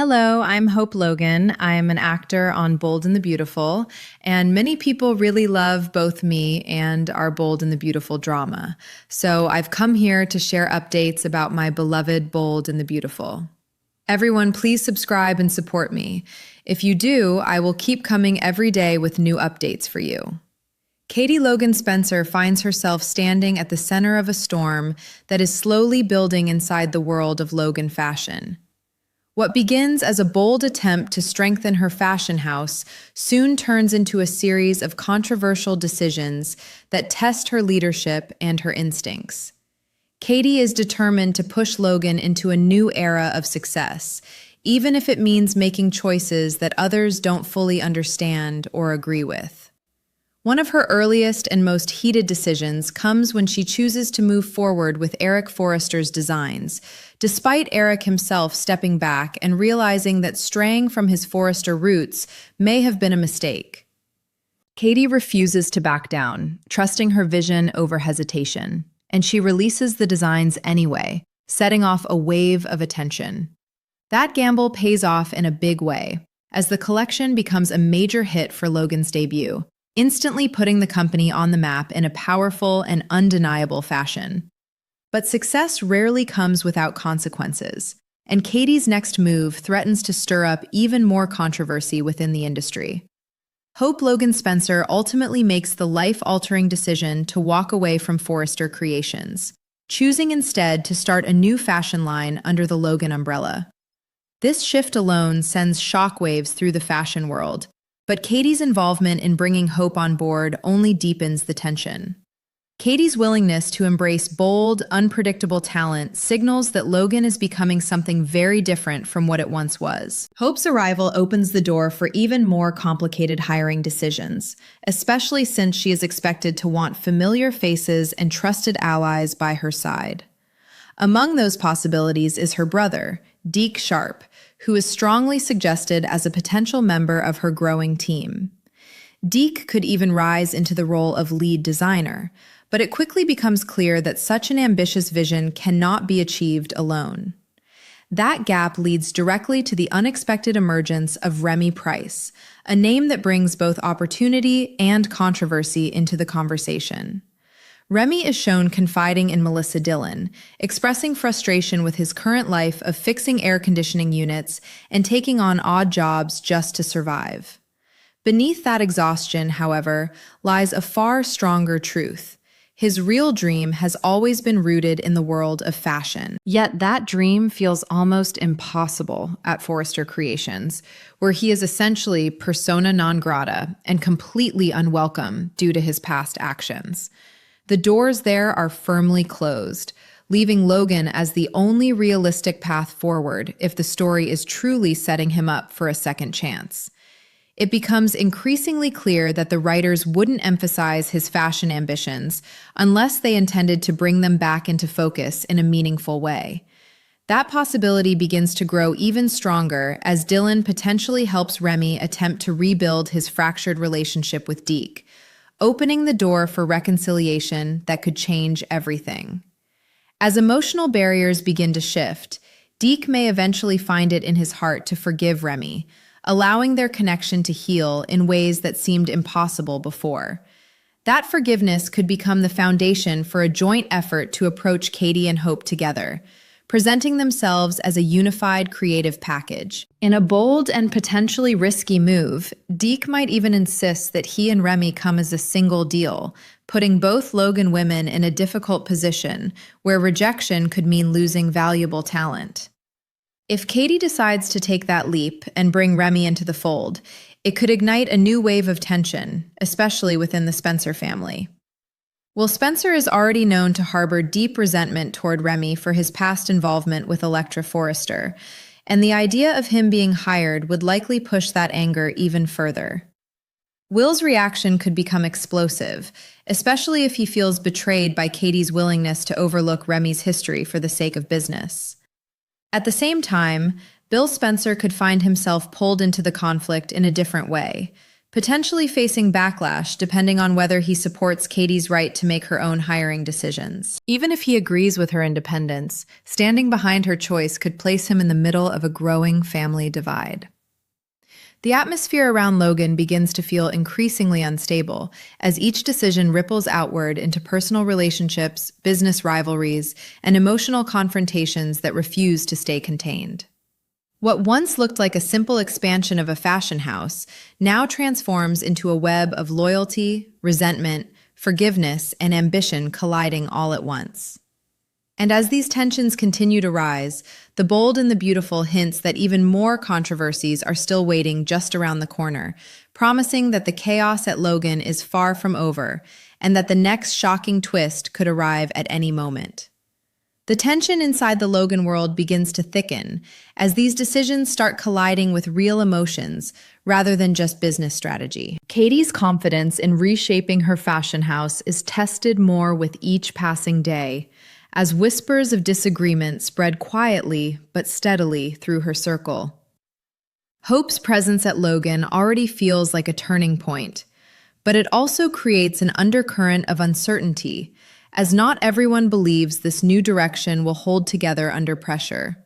Hello, I'm Hope Logan. I'm an actor on Bold and the Beautiful, and many people really love both me and our Bold and the Beautiful drama. So I've come here to share updates about my beloved Bold and the Beautiful. Everyone, please subscribe and support me. If you do, I will keep coming every day with new updates for you. Katie Logan Spencer finds herself standing at the center of a storm that is slowly building inside the world of Logan fashion. What begins as a bold attempt to strengthen her fashion house soon turns into a series of controversial decisions that test her leadership and her instincts. Katie is determined to push Logan into a new era of success, even if it means making choices that others don't fully understand or agree with. One of her earliest and most heated decisions comes when she chooses to move forward with Forrester's designs, despite Eric himself stepping back and realizing that straying from his Forrester roots may have been a mistake. Katie refuses to back down, trusting her vision over hesitation, and she releases the designs anyway, setting off a wave of attention. That gamble pays off in a big way, as the collection becomes a major hit for Logan's debut, instantly putting the company on the map in a powerful and undeniable fashion. But success rarely comes without consequences, and Katie's next move threatens to stir up even more controversy within the industry. Hope Logan Spencer ultimately makes the life-altering decision to walk away from Forrester Creations, choosing instead to start a new fashion line under the Logan umbrella. This shift alone sends shockwaves through the fashion world, but Katie's involvement in bringing Hope on board only deepens the tension. Katie's willingness to embrace bold, unpredictable talent signals that Logan is becoming something very different from what it once was. Hope's arrival opens the door for even more complicated hiring decisions, especially since she is expected to want familiar faces and trusted allies by her side. Among those possibilities is her brother, Deke Sharp, who is strongly suggested as a potential member of her growing team. Deke could even rise into the role of lead designer, but it quickly becomes clear that such an ambitious vision cannot be achieved alone. That gap leads directly to the unexpected emergence of Remy Price, a name that brings both opportunity and controversy into the conversation. Remy is shown confiding in Melissa Dillon, expressing frustration with his current life of fixing air conditioning units and taking on odd jobs just to survive. Beneath that exhaustion, however, lies a far stronger truth. His real dream has always been rooted in the world of fashion. Yet that dream feels almost impossible at Forrester Creations, where he is essentially persona non grata and completely unwelcome due to his past actions. The doors there are firmly closed, leaving Logan as the only realistic path forward if the story is truly setting him up for a second chance. It becomes increasingly clear that the writers wouldn't emphasize his fashion ambitions unless they intended to bring them back into focus in a meaningful way. That possibility begins to grow even stronger as Dillon potentially helps Remy attempt to rebuild his fractured relationship with Deke, opening the door for reconciliation that could change everything. As emotional barriers begin to shift, Deke may eventually find it in his heart to forgive Remy, allowing their connection to heal in ways that seemed impossible before. That forgiveness could become the foundation for a joint effort to approach Katie and Hope together, presenting themselves as a unified creative package. In a bold and potentially risky move, Deke might even insist that he and Remy come as a single deal, putting both Logan women in a difficult position where rejection could mean losing valuable talent. If Katie decides to take that leap and bring Remy into the fold, it could ignite a new wave of tension, especially within the Spencer family. While Spencer is already known to harbor deep resentment toward Remy for his past involvement with Electra Forrester, and the idea of him being hired would likely push that anger even further. Will's reaction could become explosive, especially if he feels betrayed by Katie's willingness to overlook Remy's history for the sake of business. At the same time, Bill Spencer could find himself pulled into the conflict in a different way, potentially facing backlash depending on whether he supports Katie's right to make her own hiring decisions. Even if he agrees with her independence, standing behind her choice could place him in the middle of a growing family divide. The atmosphere around Logan begins to feel increasingly unstable as each decision ripples outward into personal relationships, business rivalries, and emotional confrontations that refuse to stay contained. What once looked like a simple expansion of a fashion house now transforms into a web of loyalty, resentment, forgiveness, and ambition colliding all at once. And as these tensions continue to rise, The Bold and the Beautiful hints that even more controversies are still waiting just around the corner, promising that the chaos at Logan is far from over and that the next shocking twist could arrive at any moment. The tension inside the Logan world begins to thicken as these decisions start colliding with real emotions rather than just business strategy. Katie's confidence in reshaping her fashion house is tested more with each passing day, as whispers of disagreement spread quietly but steadily through her circle. Hope's presence at Logan already feels like a turning point, but it also creates an undercurrent of uncertainty, as not everyone believes this new direction will hold together under pressure.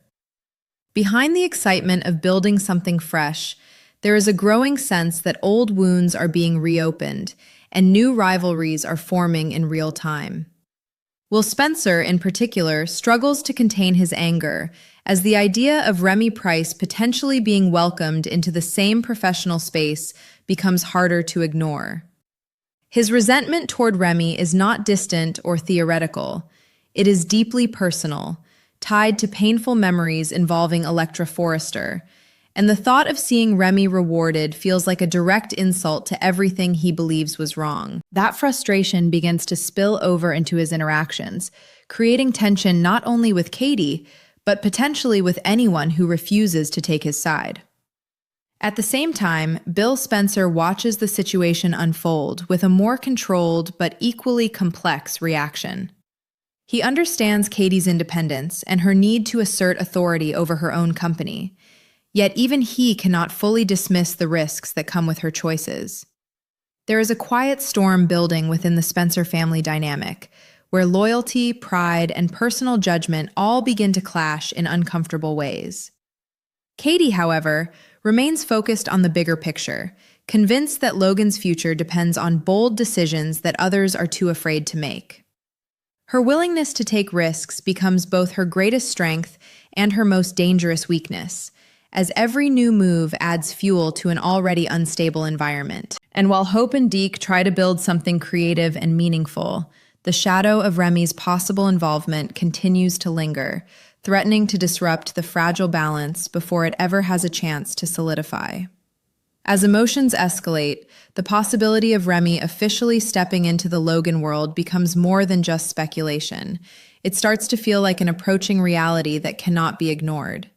Behind the excitement of building something fresh, there is a growing sense that old wounds are being reopened and new rivalries are forming in real time. Will Spencer, in particular, struggles to contain his anger, as the idea of Remy Price potentially being welcomed into the same professional space becomes harder to ignore. His resentment toward Remy is not distant or theoretical. It is deeply personal, tied to painful memories involving Electra Forrester, and the thought of seeing Remy rewarded feels like a direct insult to everything he believes was wrong. That frustration begins to spill over into his interactions, creating tension not only with Katie, but potentially with anyone who refuses to take his side. At the same time, Bill Spencer watches the situation unfold with a more controlled but equally complex reaction. He understands Katie's independence and her need to assert authority over her own company. Yet even he cannot fully dismiss the risks that come with her choices. There is a quiet storm building within the Spencer family dynamic, where loyalty, pride, and personal judgment all begin to clash in uncomfortable ways. Katie, however, remains focused on the bigger picture, convinced that Logan's future depends on bold decisions that others are too afraid to make. Her willingness to take risks becomes both her greatest strength and her most dangerous weakness, as every new move adds fuel to an already unstable environment. And while Hope and Deke try to build something creative and meaningful, the shadow of Remy's possible involvement continues to linger, threatening to disrupt the fragile balance before it ever has a chance to solidify. As emotions escalate, the possibility of Remy officially stepping into the Logan world becomes more than just speculation. It starts to feel like an approaching reality that cannot be ignored.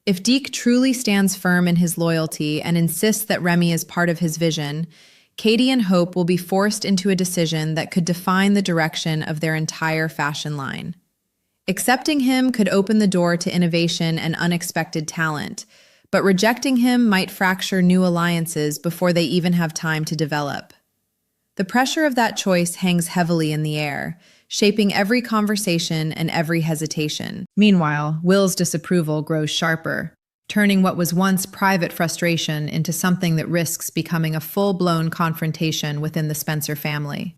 If Deke truly stands firm in his loyalty and insists that Remy is part of his vision, Katie and Hope will be forced into a decision that could define the direction of their entire fashion line. Accepting him could open the door to innovation and unexpected talent, but rejecting him might fracture new alliances before they even have time to develop. The pressure of that choice hangs heavily in the air, shaping every conversation and every hesitation. Meanwhile, Will's disapproval grows sharper, turning what was once private frustration into something that risks becoming a full-blown confrontation within the Spencer family.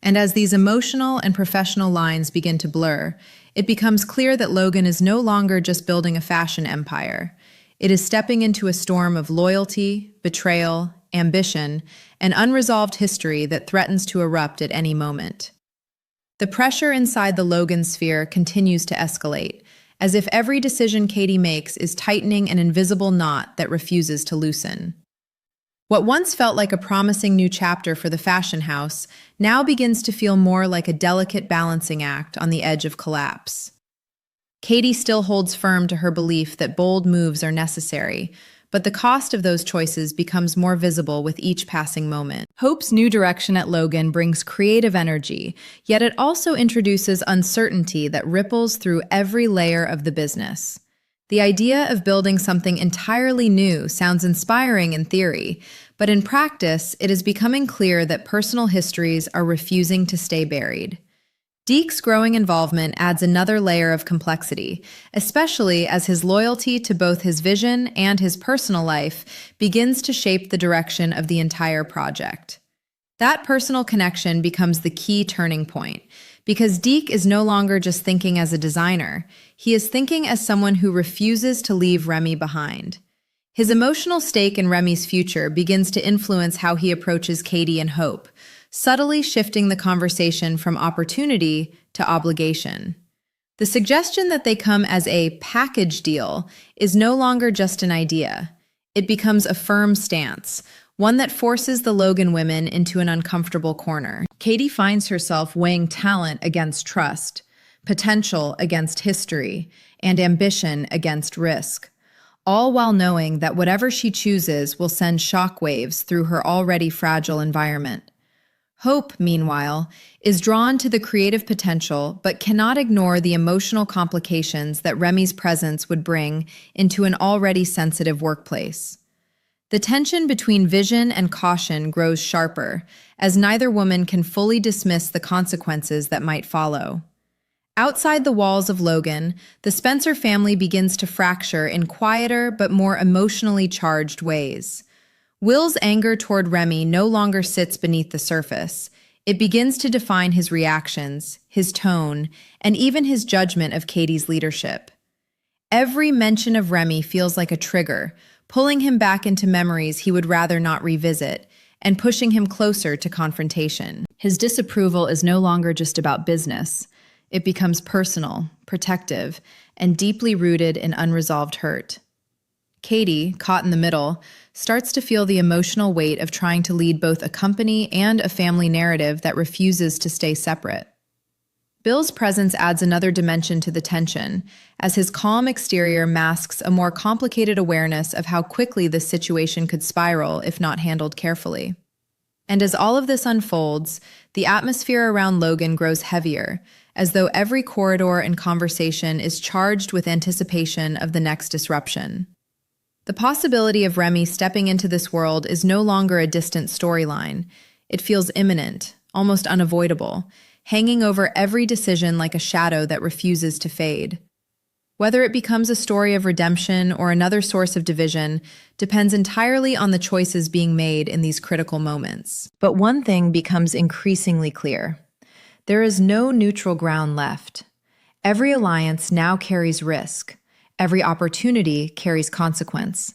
And as these emotional and professional lines begin to blur, it becomes clear that Logan is no longer just building a fashion empire. It is stepping into a storm of loyalty, betrayal, ambition, and unresolved history that threatens to erupt at any moment. The pressure inside the Logan sphere continues to escalate, as if every decision Katie makes is tightening an invisible knot that refuses to loosen. What once felt like a promising new chapter for the fashion house now begins to feel more like a delicate balancing act on the edge of collapse. Katie still holds firm to her belief that bold moves are necessary, but the cost of those choices becomes more visible with each passing moment. Hope's new direction at Logan brings creative energy, yet it also introduces uncertainty that ripples through every layer of the business. The idea of building something entirely new sounds inspiring in theory, but in practice, it is becoming clear that personal histories are refusing to stay buried. Deke's growing involvement adds another layer of complexity, especially as his loyalty to both his vision and his personal life begins to shape the direction of the entire project. That personal connection becomes the key turning point, because Deke is no longer just thinking as a designer, he is thinking as someone who refuses to leave Remy behind. His emotional stake in Remy's future begins to influence how he approaches Katie and Hope, subtly shifting the conversation from opportunity to obligation. The suggestion that they come as a package deal is no longer just an idea. It becomes a firm stance, one that forces the Logan women into an uncomfortable corner. Katie finds herself weighing talent against trust, potential against history, and ambition against risk, all while knowing that whatever she chooses will send shockwaves through her already fragile environment. Hope, meanwhile, is drawn to the creative potential but cannot ignore the emotional complications that Remy's presence would bring into an already sensitive workplace. The tension between vision and caution grows sharper, as neither woman can fully dismiss the consequences that might follow. Outside the walls of Logan, the Spencer family begins to fracture in quieter but more emotionally charged ways. Will's anger toward Remy no longer sits beneath the surface. It begins to define his reactions, his tone, and even his judgment of Katie's leadership. Every mention of Remy feels like a trigger, pulling him back into memories he would rather not revisit, and pushing him closer to confrontation. His disapproval is no longer just about business. It becomes personal, protective, and deeply rooted in unresolved hurt. Katie, caught in the middle, starts to feel the emotional weight of trying to lead both a company and a family narrative that refuses to stay separate. Bill's presence adds another dimension to the tension, as his calm exterior masks a more complicated awareness of how quickly this situation could spiral if not handled carefully. And as all of this unfolds, the atmosphere around Logan grows heavier, as though every corridor and conversation is charged with anticipation of the next disruption. The possibility of Remy stepping into this world is no longer a distant storyline. It feels imminent, almost unavoidable, hanging over every decision like a shadow that refuses to fade. Whether it becomes a story of redemption or another source of division depends entirely on the choices being made in these critical moments. But one thing becomes increasingly clear. There is no neutral ground left. Every alliance now carries risk. Every opportunity carries consequence.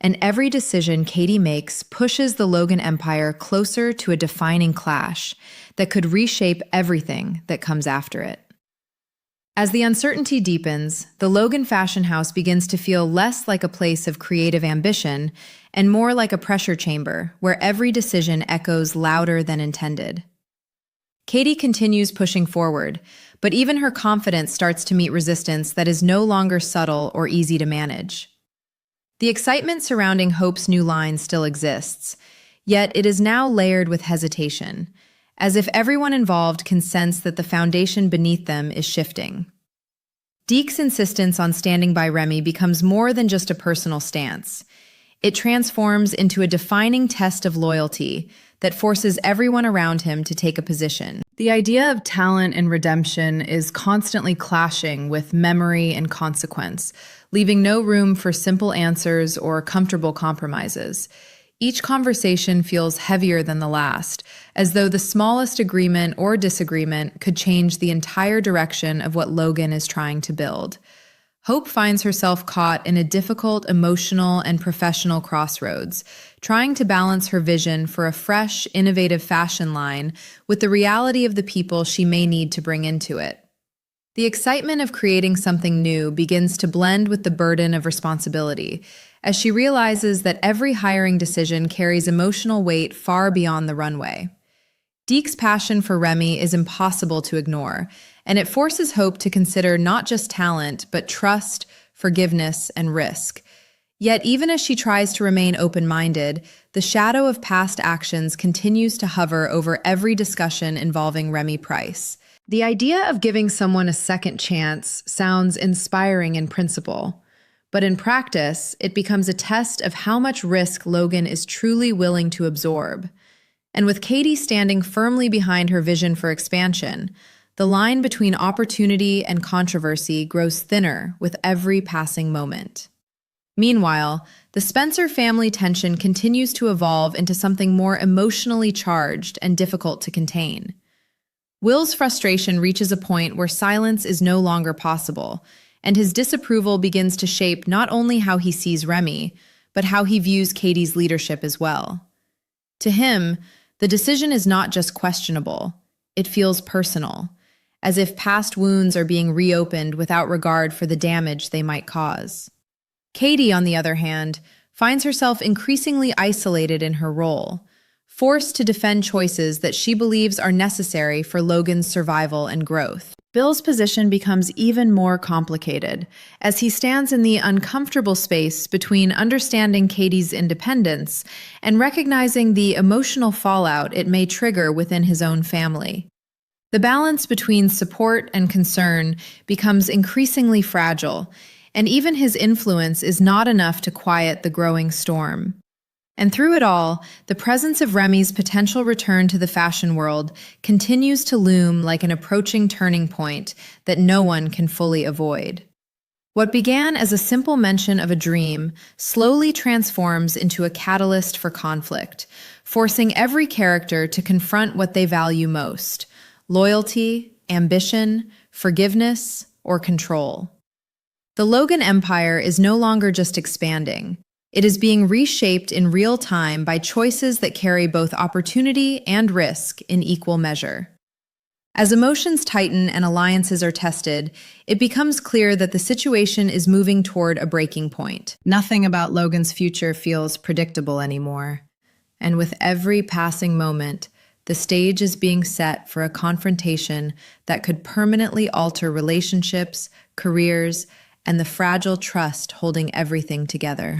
And every decision Katie makes pushes the Logan Empire closer to a defining clash that could reshape everything that comes after it. As the uncertainty deepens, the Logan fashion house begins to feel less like a place of creative ambition and more like a pressure chamber where every decision echoes louder than intended. Katie continues pushing forward, but even her confidence starts to meet resistance that is no longer subtle or easy to manage. The excitement surrounding Hope's new line still exists, yet it is now layered with hesitation, as if everyone involved can sense that the foundation beneath them is shifting. Deke's insistence on standing by Remy becomes more than just a personal stance. It transforms into a defining test of loyalty that forces everyone around him to take a position. The idea of talent and redemption is constantly clashing with memory and consequence, leaving no room for simple answers or comfortable compromises. Each conversation feels heavier than the last, as though the smallest agreement or disagreement could change the entire direction of what Logan is trying to build. Hope finds herself caught in a difficult emotional and professional crossroads, trying to balance her vision for a fresh, innovative fashion line with the reality of the people she may need to bring into it. The excitement of creating something new begins to blend with the burden of responsibility, as she realizes that every hiring decision carries emotional weight far beyond the runway. Deke's passion for Remy is impossible to ignore, and it forces Hope to consider not just talent, but trust, forgiveness, and risk. Yet even as she tries to remain open-minded, the shadow of past actions continues to hover over every discussion involving Remy Price. The idea of giving someone a second chance sounds inspiring in principle, But in practice, it becomes a test of how much risk Logan is truly willing to absorb. And with Katie standing firmly behind her vision for expansion, the line between opportunity and controversy grows thinner with every passing moment. Meanwhile, the Spencer family tension continues to evolve into something more emotionally charged and difficult to contain. Will's frustration reaches a point where silence is no longer possible, and his disapproval begins to shape not only how he sees Remy, but how he views Katie's leadership as well. To him, the decision is not just questionable, it feels personal, as if past wounds are being reopened without regard for the damage they might cause. Katie, on the other hand, finds herself increasingly isolated in her role, forced to defend choices that she believes are necessary for Logan's survival and growth. Bill's position becomes even more complicated, as he stands in the uncomfortable space between understanding Katie's independence and recognizing the emotional fallout it may trigger within his own family. The balance between support and concern becomes increasingly fragile, and even his influence is not enough to quiet the growing storm. And through it all, the presence of Remy's potential return to the fashion world continues to loom like an approaching turning point that no one can fully avoid. What began as a simple mention of a dream slowly transforms into a catalyst for conflict, forcing every character to confront what they value most: loyalty, ambition, forgiveness, or control. The Logan Empire is no longer just expanding. It is being reshaped in real time by choices that carry both opportunity and risk in equal measure. As emotions tighten and alliances are tested, it becomes clear that the situation is moving toward a breaking point. Nothing about Logan's future feels predictable anymore. And with every passing moment, the stage is being set for a confrontation that could permanently alter relationships, careers, and the fragile trust holding everything together.